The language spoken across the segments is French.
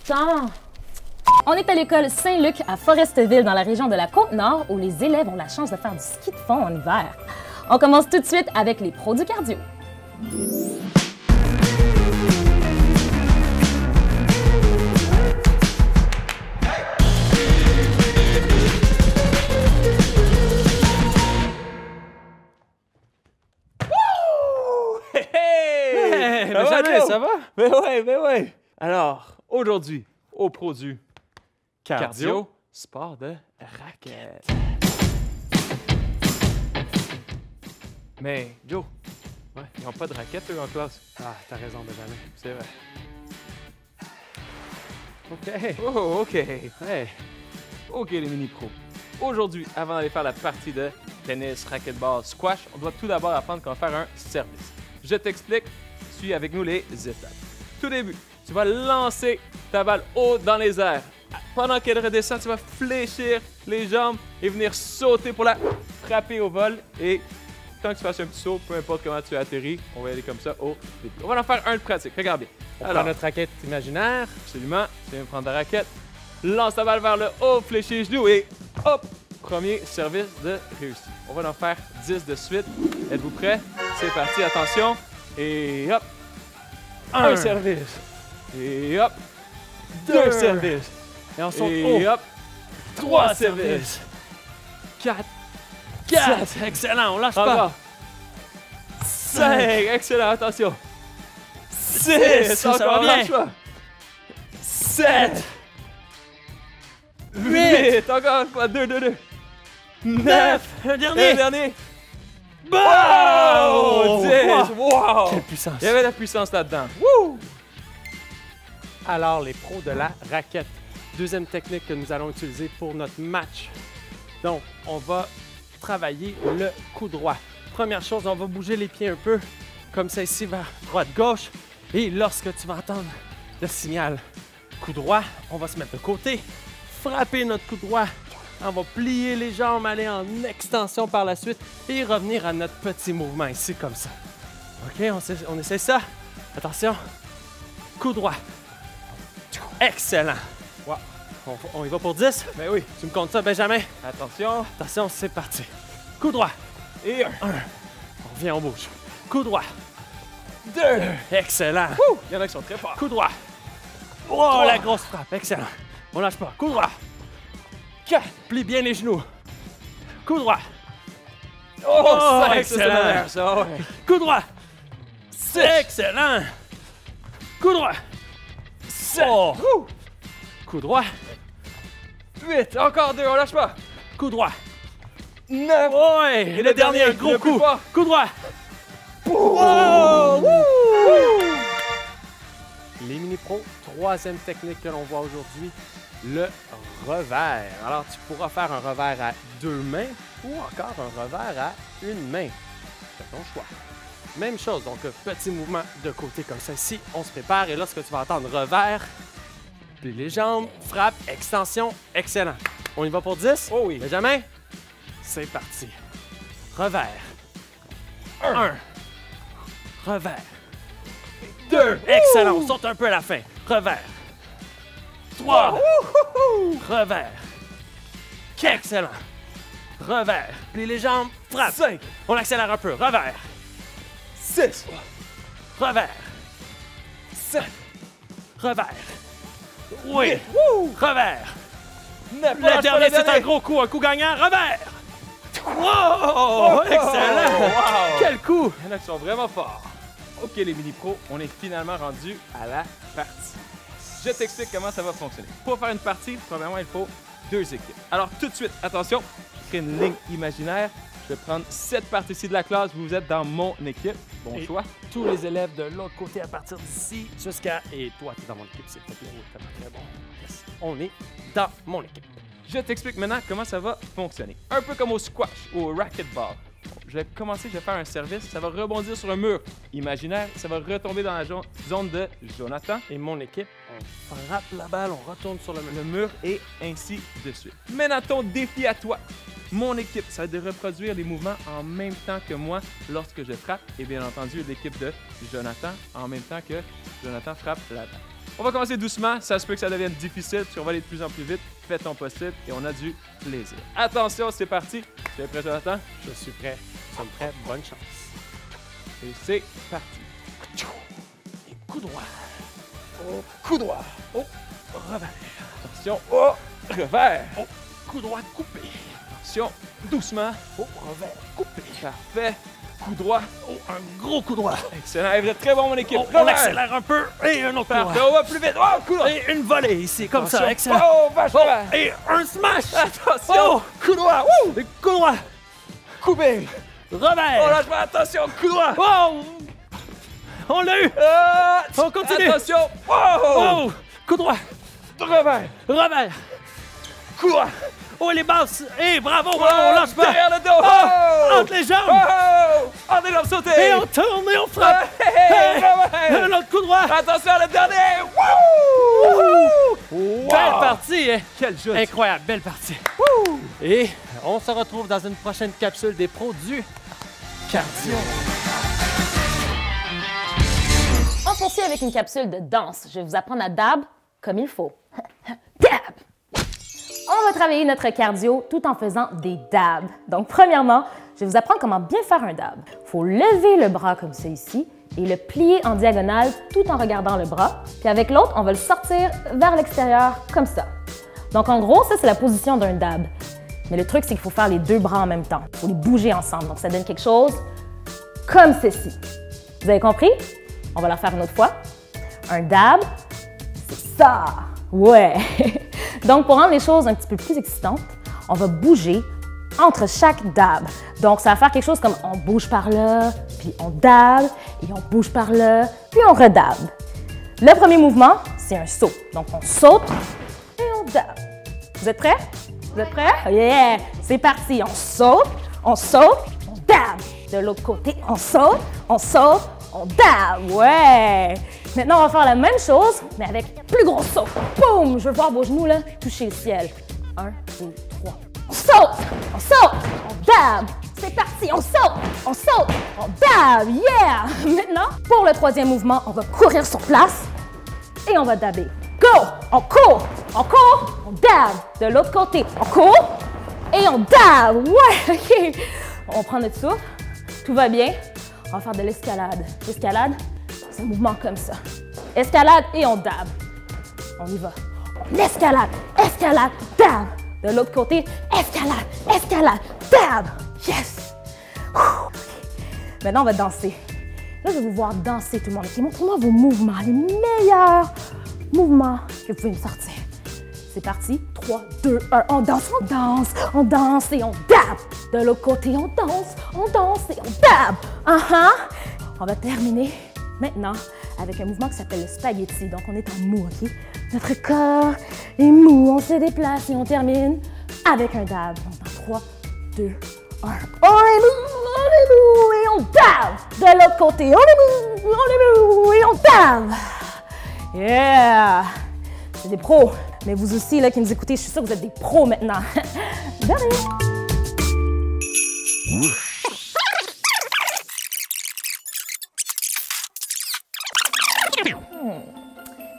temps! On est à l'école Saint-Luc à Forestville, dans la région de la Côte-Nord, où les élèves ont la chance de faire du ski de fond en hiver. On commence tout de suite avec les pros du cardio. Hey, ça va? Mais ouais. Alors, aujourd'hui, au pro du cardio, sport de raquette. Mais, Joe, ils n'ont pas de raquette, eux, en classe. Ah, t'as raison, Benjamin. C'est vrai. OK. Oh, OK. Hey. OK, les mini-pros. Aujourd'hui, avant d'aller faire la partie de tennis, racquetball, squash, on doit tout d'abord apprendre comment faire un service. Je t'explique. Suis avec nous les étapes. Tout début, tu vas lancer ta balle haut dans les airs. Pendant qu'elle redescend, tu vas fléchir les jambes et venir sauter pour la frapper au vol. Et tant que tu fasses un petit saut, peu importe comment tu atterris, on va y aller comme ça au début. On va en faire un de pratique. Regarde bien. On prend notre raquette imaginaire. Absolument. Tu viens prendre ta raquette. Lance ta balle vers le haut, fléchis les genoux et hop! Premier service de réussi. On va en faire 10 de suite. Êtes-vous prêts? C'est parti, attention. Et hop! Un service. Et hop! Deux services. Et on saute Et haut. hop! Trois services. Quatre. 4. Excellent, on lâche Encore. pas. 5. Excellent, attention. 6. Ça va Encore, bien. lâche pas. 7. 8. Encore une fois. 2. 9. Un Et dernier. le dernier. Oh! 10. Wow! Quelle puissance. Il y avait de la puissance là-dedans. Wouh! Alors, les pros de la raquette. Deuxième technique que nous allons utiliser pour notre match. Donc, on va travailler le coup droit. Première chose, on va bouger les pieds un peu, comme ça ici, vers droite-gauche. Et lorsque tu vas entendre le signal coup droit, on va se mettre de côté, frapper notre coup droit. On va plier les jambes, aller en extension par la suite et revenir à notre petit mouvement ici, comme ça. OK, on essaie ça. Attention, coup droit. Excellent. Wow. On y va pour 10? Ben oui. Tu me comptes ça, Benjamin? Attention. Attention, c'est parti. Coup droit. Et 1. On revient, on bouge. Coup droit. 2. Excellent. Il y en a qui sont très forts. Coup droit. Oh, la grosse frappe. Excellent. On lâche pas. Coup droit. 4. Plie bien les genoux. Coup droit. Oh, 5. excellent. Ça, ouais. Coup droit. 6. Excellent. Coup droit. 7. Oh. Coup droit. 8. Encore 2. On lâche pas. Coup droit. 9. Ouais. Et le dernier, un le gros plus coup. fort. Coup droit. Wow! Les mini-pros, troisième technique que l'on voit aujourd'hui, le revers. Alors, tu pourras faire un revers à 2 mains ou encore un revers à 1 main. C'est ton choix. Même chose, donc petit mouvement de côté comme ça ici. On se prépare et lorsque tu vas entendre revers, plie les jambes, frappe, extension, excellent. On y va pour 10? Oh oui. Benjamin, c'est parti. Revers. 1. Revers. 2. Excellent. On saute un peu à la fin. Revers. 3. Revers. Excellent. Revers. Plie les jambes. Frappe. 5. On accélère un peu. Revers. 6. Revers. 7. Revers. Oui. Revers. 9. Le dernier, c'est un gros coup. Un coup gagnant. Revers. Wow! Excellent. Wow! Quel coup! Il y en a qui sont vraiment forts. OK, les mini-pros, on est finalement rendu à la partie. Je t'explique comment ça va fonctionner. Pour faire une partie, premièrement, il faut 2 équipes. Alors, tout de suite, attention, je crée une ligne imaginaire. Je vais prendre 7 participants de la classe. Vous êtes dans mon équipe. Bon Et choix. tous les élèves de l'autre côté à partir d'ici jusqu'à... Et toi, tu es dans mon équipe, s'il te plaît. Oui, t'es pas très bon. Yes. On est dans mon équipe. Je t'explique maintenant comment ça va fonctionner. Un peu comme au squash ou au racquetball. Je vais commencer, je vais faire un service. Ça va rebondir sur un mur imaginaire. Ça va retomber dans la zone de Jonathan. Et mon équipe, on frappe la balle, on retourne sur Le mur et ainsi de suite. Maintenant, ton défi à toi. Mon équipe, ça va être de reproduire les mouvements en même temps que moi lorsque je frappe. Et bien entendu, l'équipe de Jonathan en même temps que Jonathan frappe la balle. On va commencer doucement, ça se peut que ça devienne difficile, puis on va aller de plus en plus vite. Fais ton possible et on a du plaisir. Attention, c'est parti. Tu es prêt, Jonathan? Je suis prêt. Nous sommes prêts. Bonne chance. Et c'est parti. Et coup droit. Oh, coup droit. Oh, revers. Attention. Oh, revers. Oh, coup droit coupé. Attention, doucement. Oh, revers coupé. Parfait. Coup droit. Oh, un gros coup droit. Excellent. Vous êtes très bon, mon équipe. Oh, on accélère un peu. Et un autre coup Parfait. droit. On va plus vite. Oh, coup droit. Et une volée ici, comme Attention. ça. Excellent. Oh, vache, vache. Et un smash. Attention. Oh, Coup droit. Wouh. et coup droit. Coupé. Revers. Oh, lâche-moi. Attention. Coup droit. Oh, on l'a eu. On continue. Attention. Oh. Oh, coup droit. Revers. Revers. Coup droit. Oh, les basses. Et bravo, bravo, on lâche pas. Derrière le dos. Oh, entre les jambes. Oh. On est là, sauter. Et on tourne et on frappe. Hey, Un revers. autre coup droit. Attention, le dernier. Wow. Belle partie, hein? Quel jeu. Incroyable, belle partie. Et on se retrouve dans une prochaine capsule des pros du cardio. On poursuit avec une capsule de danse. Je vais vous apprendre à dab comme il faut. Dab! On va travailler notre cardio tout en faisant des dabs. Donc, premièrement, je vais vous apprendre comment bien faire un dab. Il faut lever le bras comme ça ici et le plier en diagonale tout en regardant le bras. Puis avec l'autre, on va le sortir vers l'extérieur comme ça. Donc, en gros, ça, c'est la position d'un dab. Mais le truc, c'est qu'il faut faire les deux bras en même temps. Il faut les bouger ensemble. Donc, ça donne quelque chose comme ceci. Vous avez compris? On va la faire une autre fois. Un dab, c'est ça. Ouais. Donc, pour rendre les choses un petit peu plus excitantes, on va bouger entre chaque dab. Donc, ça va faire quelque chose comme on bouge par là, puis on dab, et on bouge par là, puis on redab. Le premier mouvement, c'est un saut. Donc, on saute et on dab. Vous êtes prêts? Vous êtes prêts? Yeah! C'est parti. On dab. De l'autre côté, on saute, on dab. Ouais! Maintenant, on va faire la même chose, mais avec plus gros saut. Boum! Je veux voir vos genoux, là, toucher le ciel. 1, 2, 3. On saute, on dab. C'est parti, on saute, on dab. Yeah! Maintenant, pour le troisième mouvement, on va courir sur place et on va dabber. Go! On court, on dab. De l'autre côté, on court et on dab. Ouais! OK. On prend notre souffle. Tout va bien. On va faire de l'escalade. L'escalade, c'est un mouvement comme ça. Escalade et on dab. On y va. On escalade, dab. De l'autre côté, escalade, dab. Yes! Maintenant, on va danser. Là, je vais vous voir danser tout le monde. Okay? Montrez-moi vos mouvements, les meilleurs mouvements que vous pouvez me sortir. C'est parti. 3, 2, 1. On danse et on dab. De l'autre côté, on danse et on dab. On va terminer maintenant avec un mouvement qui s'appelle le spaghetti. Donc, on est en mou, OK? Notre corps est mou, on se déplace et on termine avec un dab. Donc, dans 3, 2, 1. On est mou et on dab. De l'autre côté, on est mou et on dab. Yeah! C'est des pros. Mais vous aussi, là, qui nous écoutez, je suis sûre que vous êtes des pros maintenant. De rien.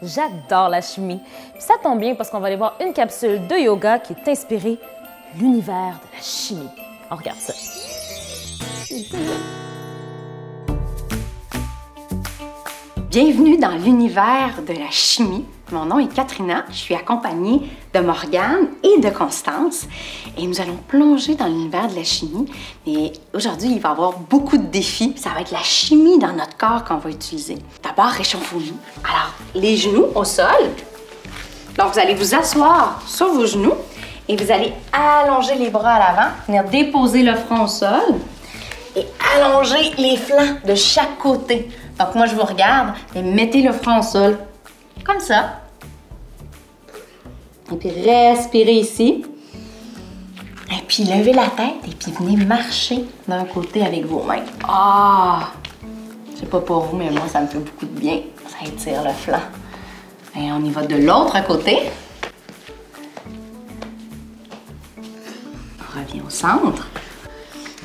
J'adore la chimie. Puis ça tombe bien parce qu'on va aller voir une capsule de yoga qui est inspirée de l'univers de la chimie. On regarde ça. Bienvenue dans l'univers de la chimie. Mon nom est Katrina, je suis accompagnée de Morgane et de Constance et nous allons plonger dans l'univers de la chimie. Mais aujourd'hui, il va y avoir beaucoup de défis. Ça va être la chimie dans notre corps qu'on va utiliser. D'abord, réchauffons-nous. Alors, les genoux au sol. Donc, vous allez vous asseoir sur vos genoux et vous allez allonger les bras à l'avant, venir déposer le front au sol et allonger les flancs de chaque côté. Donc, moi, je vous regarde et mettez le front au sol. Comme ça. Et puis, respirez ici. Et puis, levez la tête et puis venez marcher d'un côté avec vos mains. Ah! Je sais pas pour vous, mais moi, ça me fait beaucoup de bien. Ça étire le flanc. Et on y va de l'autre côté. On revient au centre.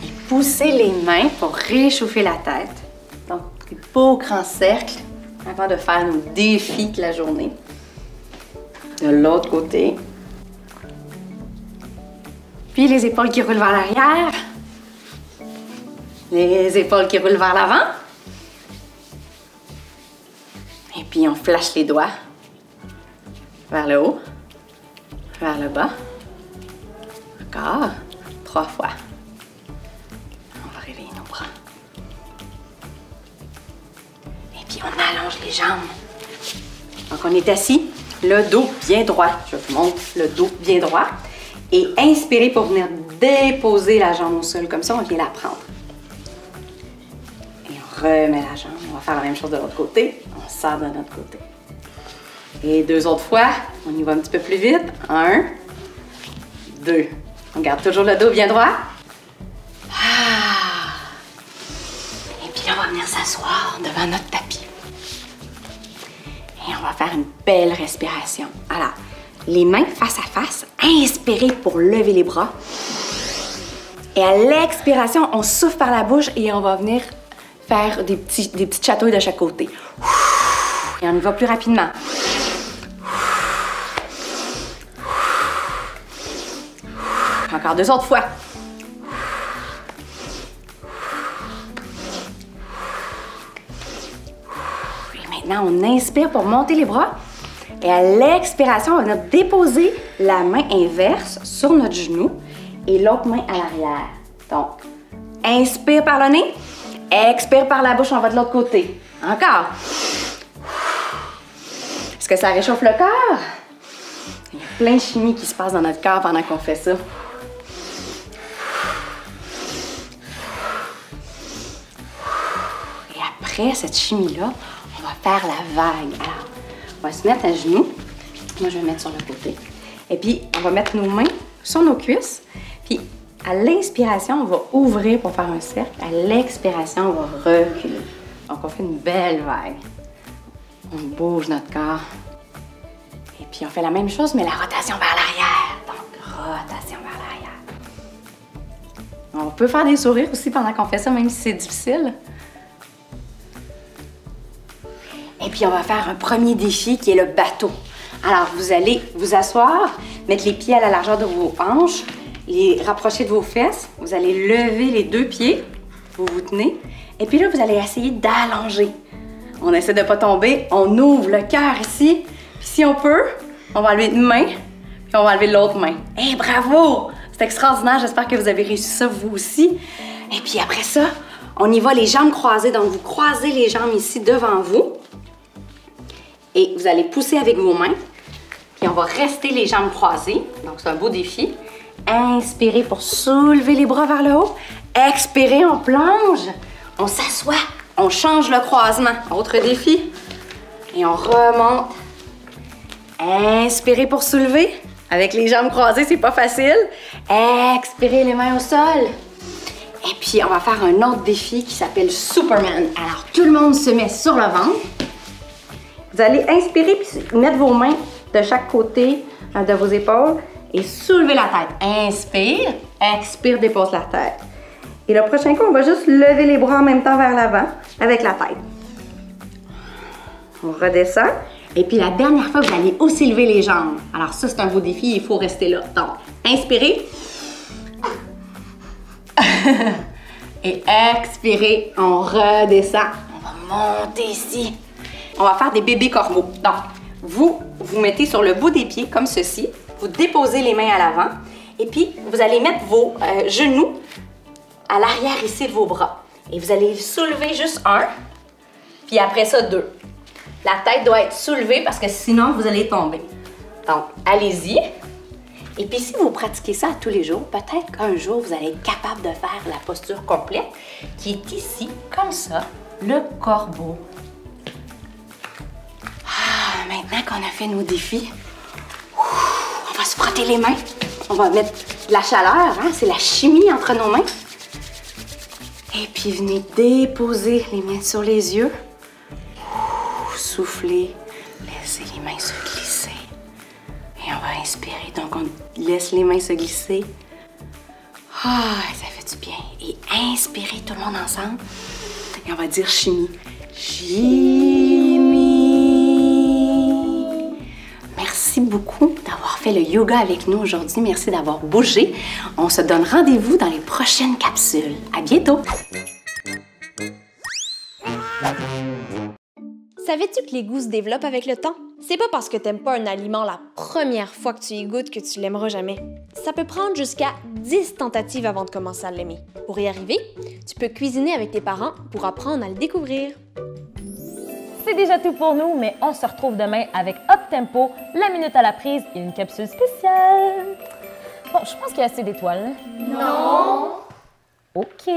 Et poussez les mains pour réchauffer la tête. Donc, des beaux grands cercles. avant de faire nos défis de la journée. De l'autre côté. Puis les épaules qui roulent vers l'arrière. Les épaules qui roulent vers l'avant. Et puis on flash les doigts. Vers le haut. Vers le bas. Encore. 3 fois. On va réveiller nos bras. Et puis on allonge les jambes. Donc on est assis, le dos bien droit. Je vous montre le dos bien droit. Et inspirez pour venir déposer la jambe au sol. Comme ça, on vient la prendre. Et on remet la jambe. On va faire la même chose de l'autre côté. On sort de notre côté. Et 2 autres fois. On y va un petit peu plus vite. 1, 2. On garde toujours le dos bien droit. Et puis on va venir s'asseoir devant notre tapis. Et on va faire une belle respiration. Alors, les mains face à face. Inspirez pour lever les bras. Et à l'expiration, on souffle par la bouche et on va venir faire des petites chatouilles de chaque côté. Et on y va plus rapidement. Encore 2 autres fois. Et maintenant, on inspire pour monter les bras. Et à l'expiration, on va venir déposer la main inverse sur notre genou et l'autre main à l'arrière. Donc, inspire par le nez, expire par la bouche, on va de l'autre côté. Encore. Est-ce que ça réchauffe le corps? Il y a plein de chimie qui se passe dans notre corps pendant qu'on fait ça. Et après cette chimie-là, on va faire la vague. Alors, on va se mettre à genoux. Moi, je vais me mettre sur le côté. Et puis, on va mettre nos mains sur nos cuisses. Puis, à l'inspiration, on va ouvrir pour faire un cercle. À l'expiration, on va reculer. Donc, on fait une belle vague. On bouge notre corps. Et puis, on fait la même chose, mais la rotation vers l'arrière. Donc, rotation vers l'arrière. On peut faire des sourires aussi pendant qu'on fait ça, même si c'est difficile. Et puis, on va faire un premier défi qui est le bateau. Alors, vous allez vous asseoir, mettre les pieds à la largeur de vos hanches, les rapprocher de vos fesses. Vous allez lever les 2 pieds, vous vous tenez. Et puis là, vous allez essayer d'allonger. On essaie de ne pas tomber, on ouvre le cœur ici. Puis si on peut, on va enlever une main, puis on va enlever l'autre main. Hey, bravo! C'est extraordinaire, j'espère que vous avez réussi ça vous aussi. Et puis après ça, on y va les jambes croisées. Donc, vous croisez les jambes ici devant vous. Et vous allez pousser avec vos mains. Puis on va rester les jambes croisées. Donc, c'est un beau défi. Inspirez pour soulever les bras vers le haut. Expirez, on plonge. On s'assoit. On change le croisement. Autre défi. Et on remonte. Inspirez pour soulever. Avec les jambes croisées, c'est pas facile. Expirez les mains au sol. Et puis, on va faire un autre défi qui s'appelle Superman. Alors, tout le monde se met sur le ventre. Vous allez inspirer puis mettre vos mains de chaque côté de vos épaules et soulever la tête. Inspire, expire, dépose la tête. Et le prochain coup, on va juste lever les bras en même temps vers l'avant avec la tête. On redescend. Et puis la dernière fois, vous allez aussi lever les jambes. Alors ça, c'est un beau défi, il faut rester là. Donc, inspirez. Et expirez, on redescend. On va monter ici. On va faire des bébés corbeaux. Donc, vous mettez sur le bout des pieds, comme ceci. Vous déposez les mains à l'avant. Et puis, vous allez mettre vos genoux à l'arrière ici de vos bras. Et vous allez soulever juste 1. Puis après ça, 2. La tête doit être soulevée parce que sinon, vous allez tomber. Donc, allez-y. Et puis, si vous pratiquez ça tous les jours, peut-être qu'un jour, vous allez être capable de faire la posture complète qui est ici, comme ça, le corbeau. Maintenant qu'on a fait nos défis, on va se frotter les mains. On va mettre de la chaleur, hein? C'est la chimie entre nos mains. Et puis, venez déposer les mains sur les yeux. Soufflez, laissez les mains se glisser. Et on va inspirer. Donc, on laisse les mains se glisser. Ça fait du bien. Et inspirez tout le monde ensemble. Et on va dire chimie. Chimie. merci beaucoup d'avoir fait le yoga avec nous aujourd'hui. Merci d'avoir bougé. On se donne rendez-vous dans les prochaines capsules. À bientôt! Savais-tu que les goûts se développent avec le temps? C'est pas parce que t'aimes pas un aliment la première fois que tu y goûtes que tu l'aimeras jamais. Ça peut prendre jusqu'à 10 tentatives avant de commencer à l'aimer. Pour y arriver, tu peux cuisiner avec tes parents pour apprendre à le découvrir. C'est déjà tout pour nous, mais on se retrouve demain avec Up Tempo, la minute à la prise et une capsule spéciale. Bon, je pense qu'il y a assez d'étoiles. Non! OK.